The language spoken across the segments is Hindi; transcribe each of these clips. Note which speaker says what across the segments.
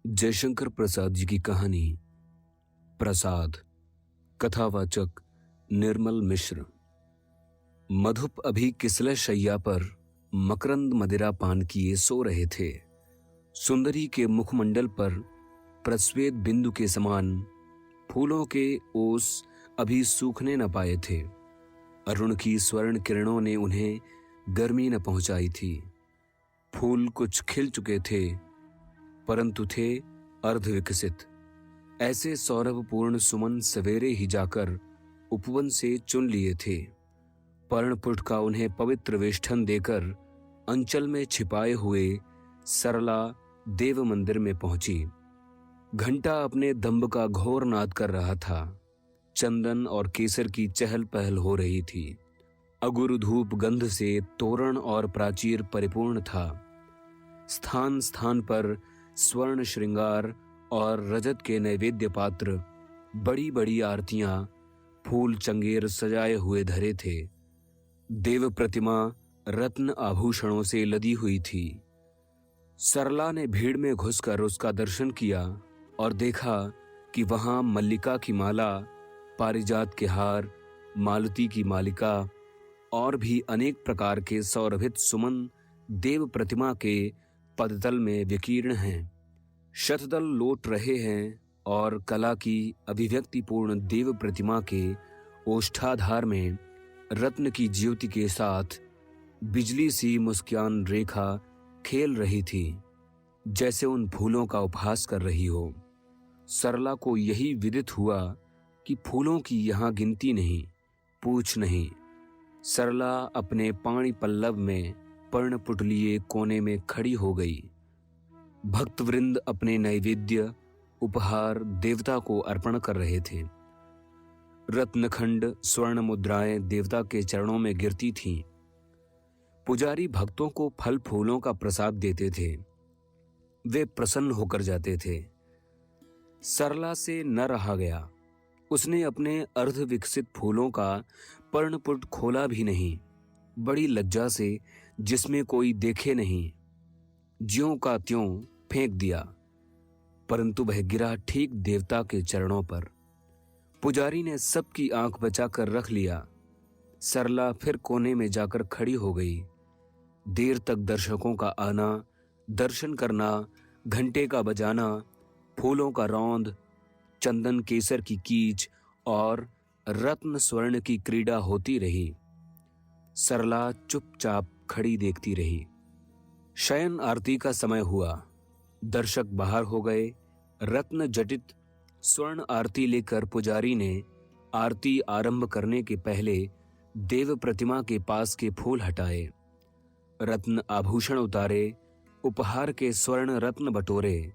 Speaker 1: जयशंकर प्रसाद जी की कहानी प्रसाद। कथावाचक निर्मल मिश्र। मधुप अभी किसले शैया पर मकरंद मदिरा पान किए सो रहे थे। सुंदरी के मुखमंडल पर प्रस्वेद बिंदु के समान फूलों के ओस अभी सूखने न पाए थे। अरुण की स्वर्ण किरणों ने उन्हें गर्मी न पहुंचाई थी। फूल कुछ खिल चुके थे परंतु थे अर्धविकसित। ऐसे सौरभपूर्ण सुमन सवेरे ही जाकर उपवन से चुन लिए थे। पर्णपुट का उन्हें पवित्र वेष्ठन देकर अंचल में छिपाए हुए सरला देव मंदिर में पहुंची। घंटा अपने दंभ का घोर नाद कर रहा था। चंदन और केसर की चहल पहल हो रही थी। अगुरु धूप गंध से तोरण और प्राचीर परिपूर्ण था। स्थान स्थान पर स्वर्ण श्रृंगार और रजत के नैवेद्य पात्र, बड़ी बड़ी आरतियां, फूल चंगेर सजाए हुए धरे थे। देव प्रतिमा रत्न आभूषणों से लदी हुई थी। सरला ने भीड़ में घुसकर उसका दर्शन किया और देखा कि वहां मल्लिका की माला, पारिजात के हार, मालती की मालिका और भी अनेक प्रकार के सौरभित सुमन देव प्रतिमा के पदतल में विकीर्ण हैं। शतदल लौट रहे हैं और कला की अभिव्यक्तिपूर्ण देव प्रतिमा के ओष्ठाधार में रत्न की ज्योति के साथ बिजली सी मुस्कान रेखा खेल रही थी, जैसे उन फूलों का उपहास कर रही हो। सरला को यही विदित हुआ कि फूलों की यहाँ गिनती नहीं, पूछ नहीं। सरला अपने पाणी पल्लव में पर्णपुट लिए कोने में खड़ी हो गई। भक्तवृंद अपने नैवेद्य उपहार देवता को अर्पण कर रहे थे। रत्नखंड स्वर्ण मुद्राएं देवता के चरणों में गिरती थीं। पुजारी भक्तों को फल फूलों का प्रसाद देते थे। वे प्रसन्न होकर जाते थे। सरला से न रहा गया। उसने अपने अर्ध विकसित फूलों का पर्णपुट खोला भी नहीं। बड़ी लज्जा से, जिसमें कोई देखे नहीं, ज्यों का त्यों फेंक दिया। परंतु वह गिरा ठीक देवता के चरणों पर। पुजारी ने सबकी आंख बचाकर रख लिया। सरला फिर कोने में जाकर खड़ी हो गई। देर तक दर्शकों का आना, दर्शन करना, घंटे का बजाना, फूलों का रौंद, चंदन केसर की कीच और रत्न स्वर्ण की क्रीड़ा होती रही। सरला चुपचाप खड़ी देखती रही। शयन आरती का समय हुआ। दर्शक बाहर हो गए। रत्न जटित स्वर्ण आरती लेकर पुजारी ने आरती आरंभ करने के पहले देव प्रतिमा के पास के फूल हटाए, रत्न आभूषण उतारे, उपहार के स्वर्ण रत्न बटोरे।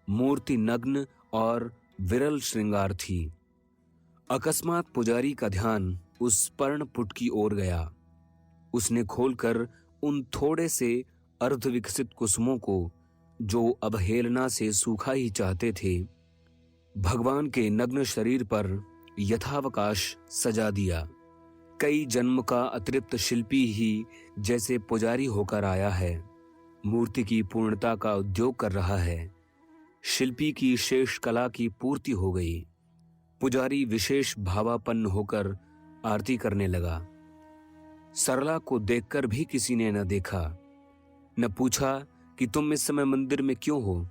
Speaker 1: मूर्ति नग्न और विरल श्रृंगार थी। अकस्मात पुजारी का ध्यान उस पर्णपुट की ओर गया। उसने खोलकर उन थोड़े से अर्धविकसित कुसुमों को, जो अवहेलना से सूखा ही चाहते थे, भगवान के नग्न शरीर पर यथावकाश सजा दिया। कई जन्म का अतिरिक्त शिल्पी ही जैसे पुजारी होकर आया है, मूर्ति की पूर्णता का उद्योग कर रहा है। शिल्पी की शेष कला की पूर्ति हो गई। पुजारी विशेष भावापन्न होकर आरती करने लगा। सरला को देखकर भी किसी ने न देखा, न पूछा कि तुम इस समय मंदिर में क्यों हो।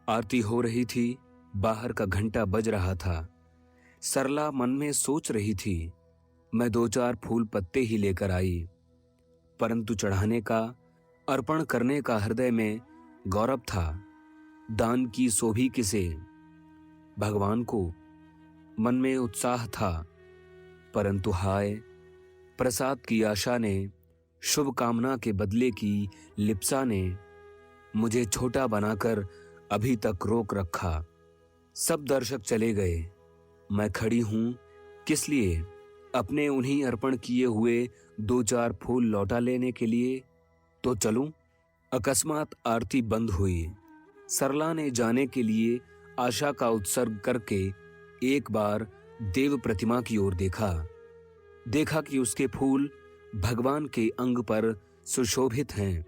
Speaker 1: आरती हो रही थी, बाहर का घंटा बज रहा था। सरला मन में सोच रही थी, मैं 2-4 फूल पत्ते ही लेकर आई, परंतु चढ़ाने का, अर्पण करने का हृदय में गौरव था। दान की सोभी किसे, भगवान को। मन में उत्साह था, परंतु हाय, प्रसाद की आशा ने, शुभ कामना के बदले की लिप्सा ने मुझे छोटा बनाकर अभी तक रोक रखा। सब दर्शक चले गए। मैं खड़ी हूं किस लिए? अपने उन्हीं अर्पण किए हुए 2-4 फूल लौटा लेने के लिए तो चलूं? अकस्मात आरती बंद हुई। सरला ने जाने के लिए आशा का उत्सर्ग करके एक बार देव प्रतिमा की ओर देखा कि उसके फूल भगवान के अंग पर सुशोभित हैं।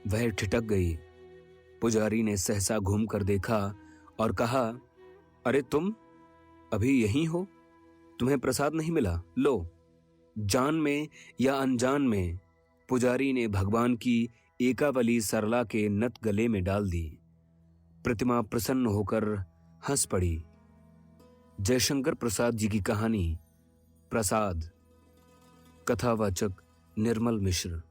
Speaker 1: वह ठिठक गई। पुजारी ने सहसा घूम कर देखा और कहा, अरे तुम अभी यहीं हो? तुम्हें प्रसाद नहीं मिला? लो। जान में या अनजान में पुजारी ने भगवान की एकावली सरला के नत गले में डाल दी। प्रतिमा प्रसन्न होकर हंस पड़ी। जयशंकर प्रसाद जी की कहानी प्रसाद। कथावाचक निर्मल मिश्र।